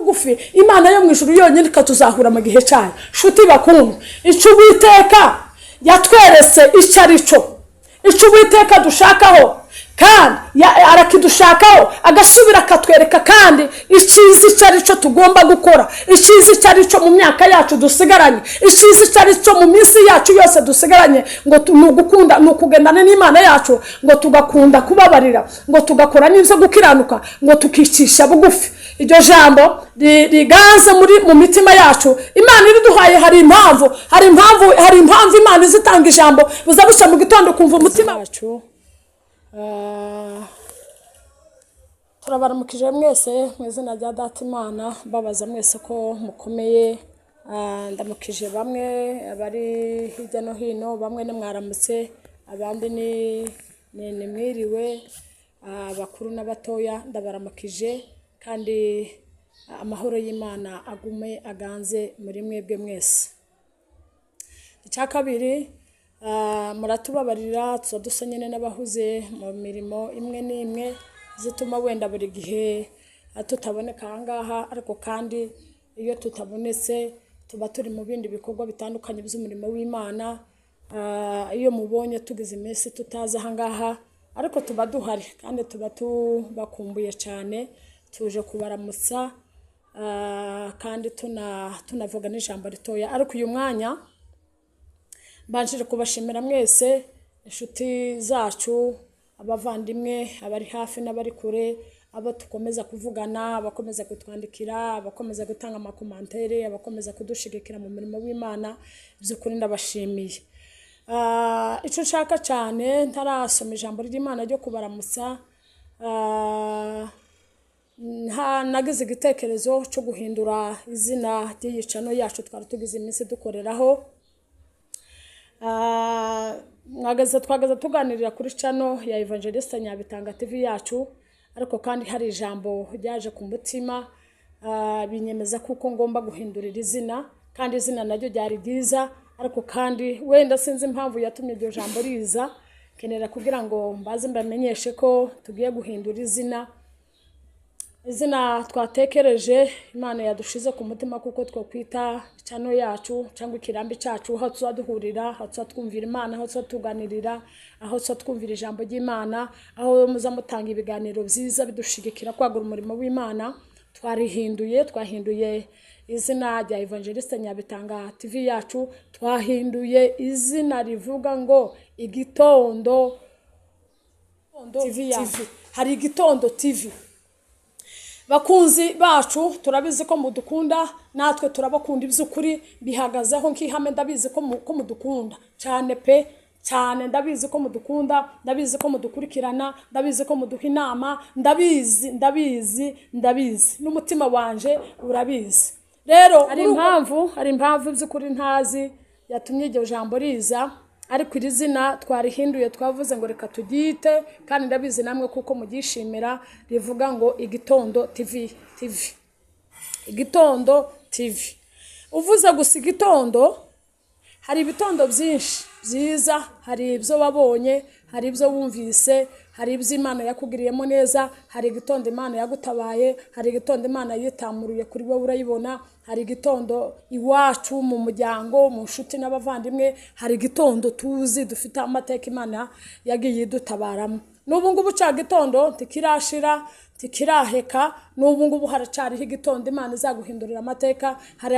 bugufi Imana yo mu ijuru yonyine ikatuzahura mu gihe cyayo. Shuti bakundwa, icyo Uwiteka yatweretse icyo ari cyo, icyo Uwiteka dushakaho kandi arakidushakaho agasubira akatwereka kandi icyiza icyo ari cyo tugomba gukora, icyiza icyo ari cyo mu myaka yacu dusigaranye, icyiza icyo ari cyo mu minsi yacu yose dusigaranye, ngo nugukunda nukugendana n'Imana yacu, ngo tugakunda kubabarira, ngo tugakora n'ibyo gukiranuka, ngo tukicisha bugufi. Iryo jambo riganze mu mitima yacu Imana iriduhaye. Hari impamvu Imana izitanga ijambo buza buca mu gitondo kumva umutima wacu. Turabaramukije mwese mu izina rya Data Imana, babaza mwese ko mukomeye. Ndamukije bamwe bari hirya no hino, bamwe ni mwaramutse, abandi ni mwiriwe, abakuru n'abatoya ndabaramukije, kandi amahoro y'Imana agume aganze muri mwebwe mwese. Icya kabiri, muratubabarira tuzadusa nyine n'abahuze mu mirimo imwe n'imwe zituma wenda buri gihe tutaboneka ahangaha, ariko kandi iyo tutabonetse tuba turi mu bindi bikorwa bitandukanye by'umurimo w'Imana. Iyo mubonye tugize iminsi tutaza ahangaha, ariko tuba duhari kandi tuba tubakumbuye cyane, tuje kubaramutsa kandi tunavuga n'ijambo ritoya. Ariko uyu mwanya banjije kubashimira mwese, inshuti zacu, abavandimwe, abari hafi n'abari kure, abo tukomeza kuvugana, abakomeza kutwandikira, abakomeza gutanga amakomantere, abakomeza kudushigikira mu murimo w'Imana, by'ukuri ndabashimiye. Icyo nshaka cyane ntarasoma ijambo ry'Imana ryo kubaramutsa, nagize igitekerezo cyo guhindura izina ry'iyicano yacu twari tugize iminsi dukoreraho. Twagaze tuganirira kuri channel ya Evangeliste Nyabitanga TV yacu, ariko kandi hari ijambo ryaje ku mutima binyemeza kuko ngomba guhindurira izina, kandi izina naryo ryari ryiza, ariko kandi wenda sinzi impamvu yatumye iryo jambo riza. Kenera kugira ngo mbaze mbamenyeshe ko tugiye guhindura izina twatekereje, Imana yadushize ku mutima kuko twokwita channel yacu cyangwa ikirambi cyacu, aho tuzaduhurira, aho tuzatwumvira Imana, aho tuzatuganirira, aho tuzatwumvira ijambo ry'Imana, aho muzamutanga ibiganiro byiza bidushigikira kwagura umurimo w'Imana. Twahinduye izina rya Evangeliste Nyabitanga TV yacu, twahinduye izina rivuga ngo Igitondo TV yacu. Hari Igitondo TV. Bakunzi bacu, turabizi ko mudukunda, natwe turabakunda iby'ukuri bihagazeho nk'ihame. Ndabizi ko mudukunda cyane pe cyane, ndabizi ko mudukunda, ndabizi ko mudukurikirana, ndabizi ko muduha inama, ndabizi n'umutima wanje urabizi. Rero hari impamvu by'ukuri ntazi yatumye iryo jambo riza, ariko iri zina twarihinduye, twavuze ngo reka turyite, kandi ndabizi namwe kuko mugishimira, rivuga ngo Igitondo TV. Igitondo TV. Uvuze gusa igitondo, hari ibitondo byinshi byiza, hari ibyo wabonye, hari ibyo wumvise, hari ibyo Imana yakugiriyemo neza, hari igitondo Imana yagutabaye, hari igitondo Imana yitamuruye kuri wowe urayibona, hari igitondo iwacu mu muryango, mu nshuti n'abavandimwe, hari igitondo tuzi dufite amateka Imana yagiye idutabaramo. N'ubu ngubu cya gitondo ntikirashira, ntikiraheka, n'ubu ngubu haracariho igitondo Imana izaguhindurira amateka. Hari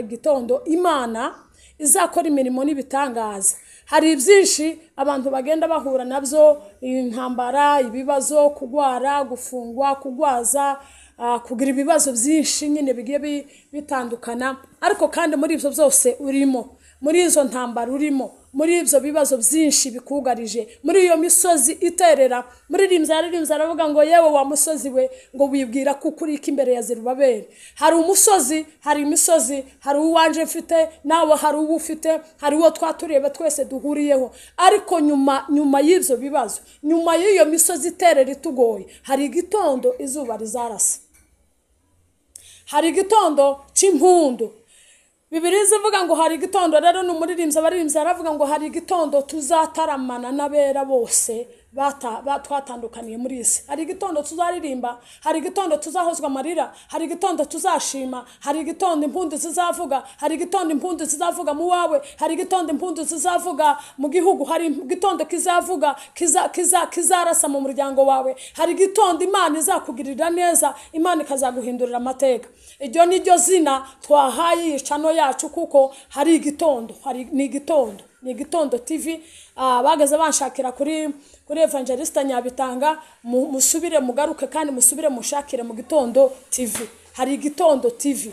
igitondo Imana izakora imirimo n'ibitangaza. Hari byinshi abantu bagenda bahura nabyo, intambara, ibibazo, kugwara, gufungwa, kugwaza, kugira ibibazo byinshi nyine bigiye bitandukana, ariko kandi muri ibyo byose urimo, muri izo ntambara urimo, muri ibyo bibazo byinshi bikugarije, muri iyo misozi iterera. Muririmbyi aravuga ngo yewe wa musozi we, ngo wibwira ko ukurika imbere ya Zerubabeli. Hari umusozi, hari imisozi, hari uwanje mfite, nawe hari uwo ufite, hari uwo twatureba twese duhuriyeho, ariko nyuma y'ibyo bibazo, nyuma y'iyo misozi iterera itugoye, hari igitondo izuba rizarasa, hari igitondo cy'impundu. Bibiliya ivuga ngo hari igitondo. Rero n'umuririmbyi aravuga ngo hari igitondo tuzataramana n'abera bose twatandukaniye muri isi. Hari igitondo tuzaririmba, hari igitondo tuzahozwa amarira, hari igitondo tuzashima, hari igitondo impundu zizavuga, hari igitondo impundu zizavuga mu wawe, hari igitondo impundu zizavuga mu gihugu, hari igitondo kizavuga kizarasa mu muryango wawe, hari igitondo Imana izakugirira neza, Imana ikazaguhindurira amateka. Iryo ni ryo zina twahaye yicano yacu, kuko hari igitondo, ni igitondo TV. Bagaze banshakira kuri Evangelista Nyabitanga, musubire mugaruke kandi musubire mushakire mu gitondo TV. Hari igitondo TV.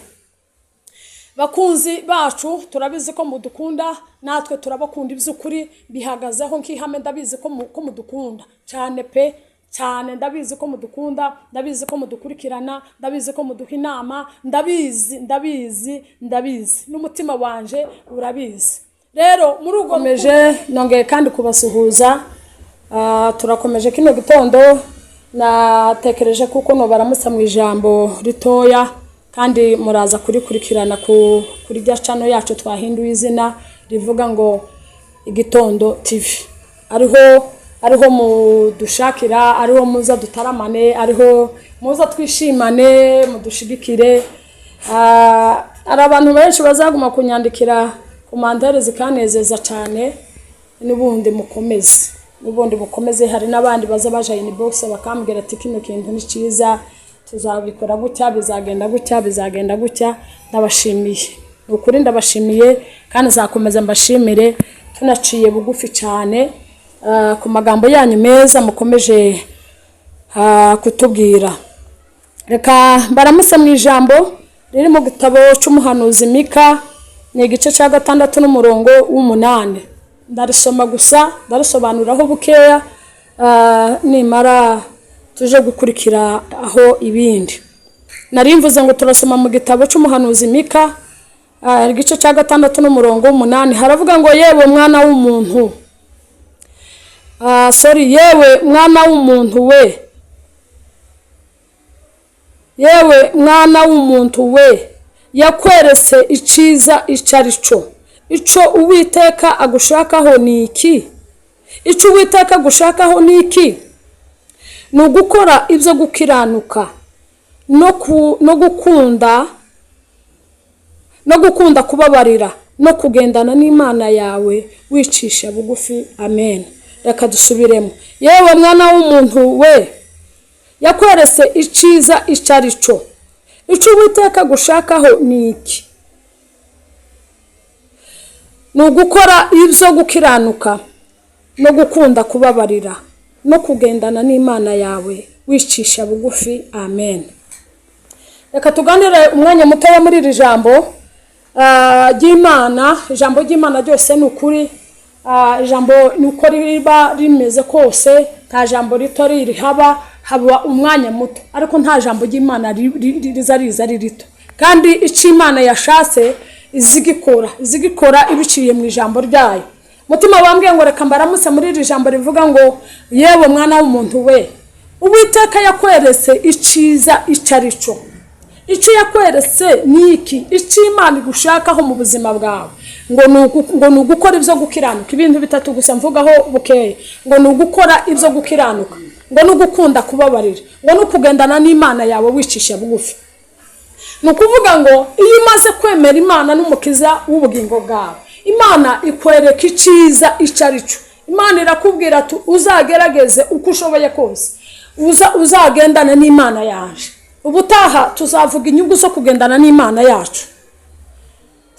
Bakunzi bacu, turabizi ko mudukunda, natwe turabakunda iby'ukuri bihagazeho nk'ihame. Ndabizi ko mudukunda cyane pe cyane, ndabizi ko mudukunda, ndabizi ko mudukurikirana, ndabizi ko muduha inama, ndabizi n'umutima wanje urabizi. Rero muri ugo meje nongeye kandi kubasuhuza. Turakomeje kino gitondo, natekereje kuko no baramutsa mu ijambo ritoya kandi muraza kurikurikirana kuri rya channel yacu twahinduye izina rivuga ngo Igitondo TV. Ariho mudushakira, ariho muza dutaramane, ariho muza twishimane, mudushigikire. Ari abantu benshi bazaguma kunyandikira komandare zikanezeza cyane. N'ubundi mukomeze, hari n'abandi baza baje inbox bakambwira ati kino kintu ni cyiza, tuzabikora gutya, bizagenda gutya. Ndabashimiye, ukuri ndabashimiye kandi zakomeza mbashimire. Tunaciye bugufi cyane ku magambo yanyu meza mukomeje kutubwira. Reka baramutse mu ijambo riri mu gitabo cy'umuhanuzi Mika, ni igice cya 6 n'umurongo w'8. Ndarisoma gusa, ndarisobanuraho bukeya, nimara tuje gukurikira aho ibindi. Narimvuze ngo turasoma mu gitabo cy'umuhanuzi Mika, igice cya 6 n'umurongo w'8. Haravuga ngo yewe mwana w'umuntu, yewe mwana w'umuntu we, yewe mwana w'umuntu we, yakweretse iciza icarico. Ico Uwiteka agushakaho ni iki? Ico Uwiteka agushakaho ni iki? Ni ugukora ibyo gukiranuka no gukunda kubabarira no kugendana n'Imana yawe wicisha bugufi. Amen. Reka dusubiremo. Yewe mwana w'umuntu we, yakweretse iciza icarico. Ico Uwiteka agushakaho ni iki? Ni ugukora ibyo gukiranuka no gukunda kubabarira no kugendana n'Imana yawe wicisha bugufi. Amen. Reka tuganire umwanya mutoya muri iri jambo ry'Imana. Ijambo ry'Imana ryose ni ukuri. Ijambo ni uko riba rimeze kose, nta jambo rito haba umwanya muto, ariko nta jambo ry'Imana riza rito. Kandi icyo Imana yashatse izigikora ibiciye mu ijambo ryayo. Mutima bambwiye ngo reka mbaramutse muri iri jambo rivuga ngo yewe mwana w'umuntu we, Uwiteka yakweretse iciza icarico. Icyo yakweretse ni iki? Icyo Imana igushakaho mu buzima bwawe ngo ni ugukora ibyo gukiranuka. Ibintu bitatu gusa mvugaho bukeye, ngo ni ugukora ibyo gukiranuka, ngo ni ugukunda kubabarira, ngo ni ukugendana n'Imana yawe wicisha bugufi. Ni ukuvuga ngo iyo umaze kwemera Imana n'umukiza w'ubugingo bwawe, Imana ikwereka iciza icarico. Imana irakubwira ati uzagerageze uko ushoboye kose, uzagendana n'Imana yaje. Ubutaha tuzavuga inyungu zo kugendana n'Imana yacu.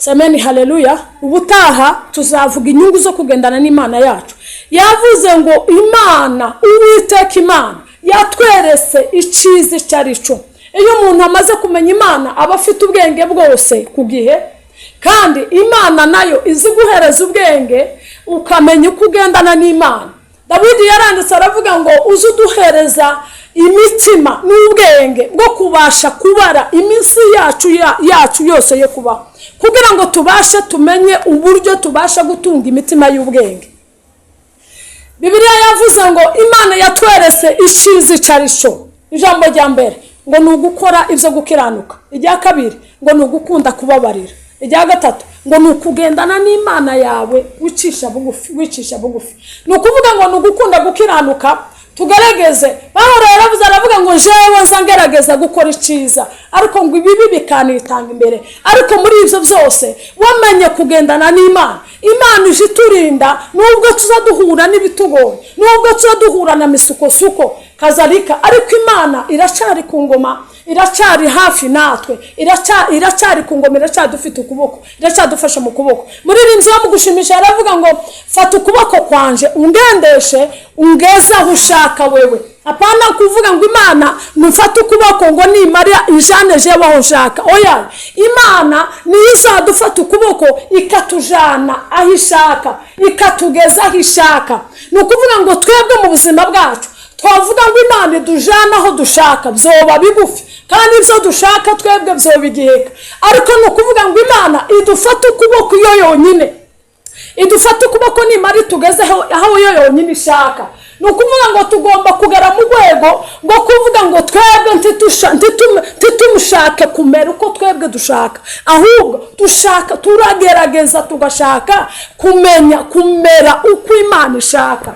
Amen, haleluya. Ubutaha tuzavuga inyungu zo kugendana n'Imana yacu. Yavuze ngo Imana, Uwiteka Imana yatweretse iciza icarico. Iyo umuntu amaze kumenya Imana aba afite ubwenge bwose ku gihe, kandi Imana nayo izi guhereza ubwenge ukamenya uko ugendana n'Imana. Dawidi yaranditse aravuga ngo uzuduhereza imitima n'ubwenge bwo kubasha kubara iminsi yacu yose yo kubaho, kugira ngo tubashe tumenye uburyo tubasha gutunga imitima y'ubwenge. Bibiliya yavuze ngo Imana yatweretse iciza icarico. Ijambo rya mbere ngo ni ugukora ibyo gukiranuka. Irya kabiri ngo ni ugukunda kubabarira. Irya gatatu ngo nukugendana n'Imana yawe wicisha bugufi ni ukuvuga ngo nugukunda gukiranuka tugerageze. Pawulo yaravuze aravuga ngo jewe nzangerageza gukora iciza ariko ngo ibibi bikanitanga imbere. Ariko muri ivyo byose wamenye kugendana n'Imana. Imana ije turinda nubwo tuzaduhura n'ibitugoye, nubwo tuzaduhura na misukosuko kazalika, ariko Imana iracari ku ngoma, iracari hafi natwe, iracari ku ngoma, iracadufite ukuboko, iracadufasha mu kuboko. Muri rinzi yo mu gushimisha yaravuga ngo fata ukuboko kwanje ungendeshe ungeza aho ushaka wewe. Apana kuvuga ngo Imana nufata ukuboko ngo nimara ijane jewe aho ushaka. Oya, Imana niza dufata ukuboko ikatujana aho ishaka, ikatugeza aho ishaka. Nukuvuga ngo twebwe mu buzima bwacu twavuga ngo Imana idujana aho dushaka byoba bigufi, kandi ibyo dushaka twebwe byoba igiheka. Ariko nukuvuga ngo Imana idufata ukuboko iyo yonyine, idufata ukuboko nimara tugeze aho yo yonyine ishaka. Nukuvuga ngo tugomba kugera mu rwego ngo kuvuga ngo twebwe ntitumushake kumera uko twebwe dushaka, ahubwo dushaka turagerageza tugashaka kumera uko Imana ishaka.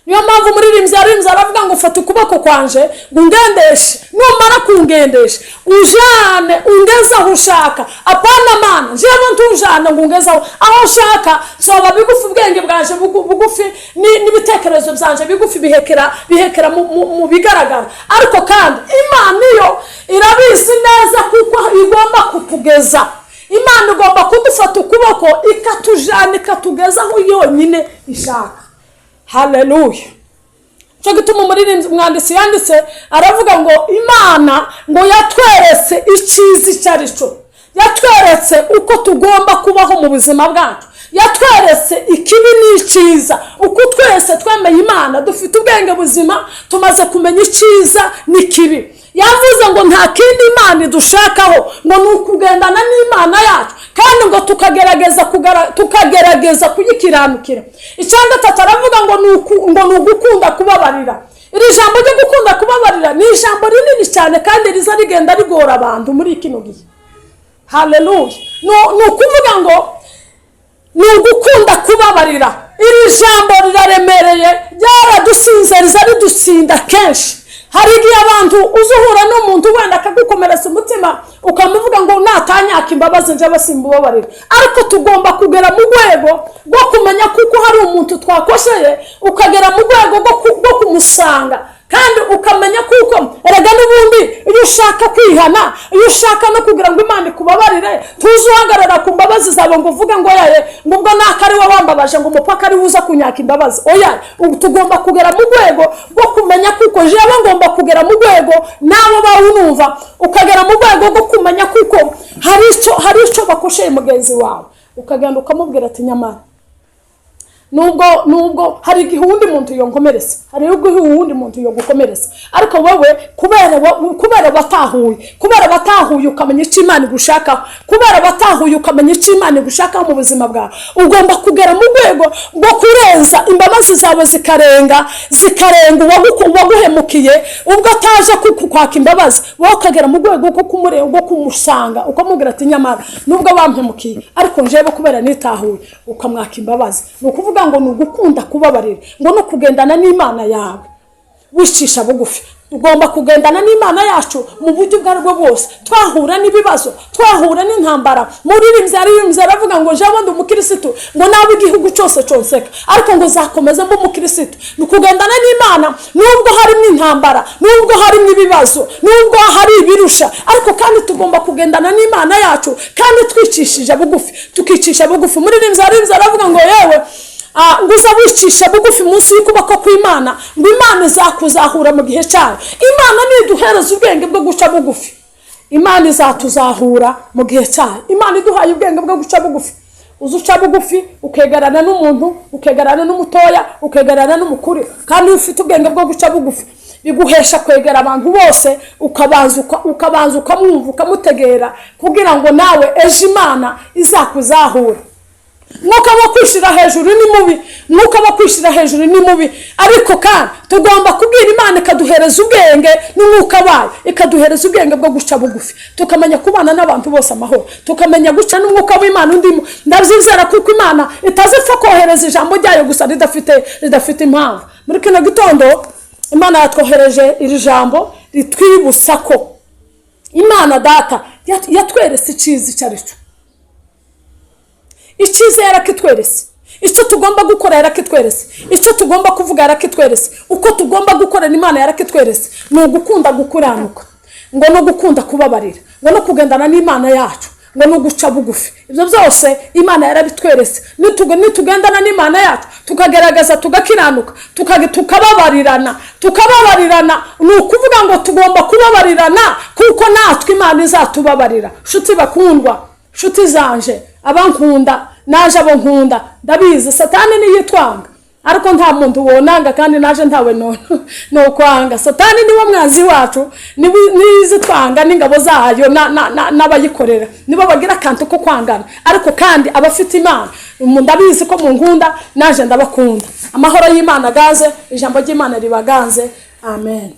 Niyo mpamvu muri rimza aravuga ngo fata ukuboko kwanje ngendeshe, numara kungendesha ujane ungeza aho ushaka. Apana Mana jewe ntujana ngungeza aho ushaka, soba bigufi ubwenge bwanje bugufi n'ibitekerezo byanje bigufi bihekera mu bigaragara. Ariko kandi Imana iyo irabizi neza kuko igomba kutugeza. Imana igomba kudufata ukuboko ikatujana ikatugeza aho yonyine ishaka. Haleluya. Cyo gituma muri mwanditsi yanditse aravuga ngo Imana ngo yatweretse icizi cyarico, yatweretse uko tugomba kubaho mu buzima bwacu, yatweretse ikibi n'iciza. Uko twese twemeye Imana dufite ubwenge buzima, tumaze kumenya iciza n'ikibi. Yavuze ngo nta kindi Imana idushakaho ngo nukugendana n'Imana yacu, kandi ngo tukagerageza kuyikiranukira. Icyanga tataravuga ngo nugukunda kubabarira. Iri jambo ryo gukunda kubabarira ni ijambo rinini cyane kandi riza rigenda rigora abantu muri kino gihe. Haleluya. Nukuvuga ngo nugukunda kubabarira. Iri jambo riraremereye, ryaradusinze riza ridutsinda kenshi. Hari igihe abantu uzuhura n'umuntu wenda akagukomeretsa umutima ukamuvuga ngo natanyaka imbabazi nje basimbubabarira. Ariko tugomba kugera mu rwego rwo kumenya kuko hari umuntu twakosheye, ukagera mu rwego rwo kumusanga kandi ukamenya kuko erega n'ubundi iyo ushaka kwihana, iyo ushaka no kugira ngo Imana ikubabarire, tuzuhagarara ku mbabazi zawe ngo uvuge ngo yaye ngubwo nakari wabambabaje ngo umupaka ari uza kunyaka imbabazi. Oya, tugomba kugera mu rwego rwo kumenya kuko jewe ngomba kugera mu rwego nabo bawunumva, ukagera mu rwego rwo kumenya kuko hari icyo bakosheye mugenzi wawe, ukagenda ukamubwira ati nyamara nubwo hari igihe uwundi muntu yonkomereza, hari igihe uwundi muntu yogukomereza, ariko wowe kubera batahuye ukamenya icyo Imana igushaka, kubera batahuye ukamenya icyo Imana igushaka mu buzima bwawe, ugomba kugera mu rwego rwo kurenza imbabazi zawe zikarenga uwaguhemukiye. Ubwo ataje kwaka imbabazi, wowe ukagera mu rwego rwo kumusanga ukamubwira ati nyamara nubwo bampemukiye ariko njyewe kubera nitahuye, ukamwaka imbabazi. Ni ukuvuga ngo nugukunda kubabarira, ngo no kugendana n'Imana yawe wicisha bugufi. Tugomba kugendana n'Imana yacu mu buryo bwarwo bwose, twahura n'ibibazo, twahura n'intambara. Muri rimzi aravuga ngo jewe ndi umukristo, ngo nawe igihugu cyose cyonseka, ariko ngo zakomeza mbo umukristo. Nukugendana n'Imana nubwo hari n'intambara, nubwo hari n'ibibazo, nubwo hari ibirusha, ariko kandi tugomba kugendana n'Imana yacu kandi twicishije bugufi, tukicisha bugufi. Muri rimzi aravuga ngo yewe nguza wicisha bugufi munsi y'ukuboko kw'Imana, ngo Imana izakuzahura mu gihe cyayo. Imana niduhereza ubwenge bwo guca bugufi, Imana izatuzahura mu gihe cyayo. Imana iduhaye ubwenge bwo guca bugufi. Uzuca bugufi ukegerana n'umuntu, ukegerana n'umutoya, ukegerana n'umukuru, kandi ufite ubwenge bwo guca bugufi biguhesha kwegera abantu bose, ukabanza ukamwumva ukamutegera kugira ngo nawe ejo Imana izakuzahura. mwuka wo kwishira hejuru ni mubi, mwuka wo kwishira hejuru ni mubi, ariko kandi tugomba kubwira Imana ikaduhereza ubwenge n'umwuka wayo, ikaduhereza ubwenge bwo guca bugufi, tukamenya kubana n'abantu bose amahoro, tukamenya guca n'umwuka w'Imana undimo. Ndabyizera kuko Imana itazipfa kohereza ijambo ryayo gusa ridafite impamvu. Muri kino gitondo Imana yatwohereje iri jambo ritwibutsa ko Imana data yatweretse icyiza icyo ari cyo. Icyiza yarakitweretse, icyo tugomba gukora yarakitweretse, icyo tugomba kuvuga yarakitweretse, uko tugomba gukorera Imana yarakitweretse. Ni ugukunda gukiranuka, ngo no gukunda kubabarira, ngo no kugendana n'Imana yacu, ngo no guca bugufi. Ibyo byose Imana yarabitweretse. Nitugendana n'Imana yacu tukagerageza tugakiranuka, tukababarirana, ni ukuvuga ngo tugomba kubabarirana kuko natwe Imana izatubabarira. Nshuti bakundwa, nshuti zanje, abankunda naje abo nkunda, ndabizi Satani niyitwanga, ariko nta muntu wonanga kandi naje ntawe no kwanga. Satani niwo mwanzi wacu, nizitwanga n'ingabo zayo n'abayikorera, nibo bagira kantu ko kwangana, ariko kandi abafite Imana ndabizi ko munkunda, naje ndabakunda. Amahoro y'Imana gaze, ijambo ry'Imana ribaganze. Amen.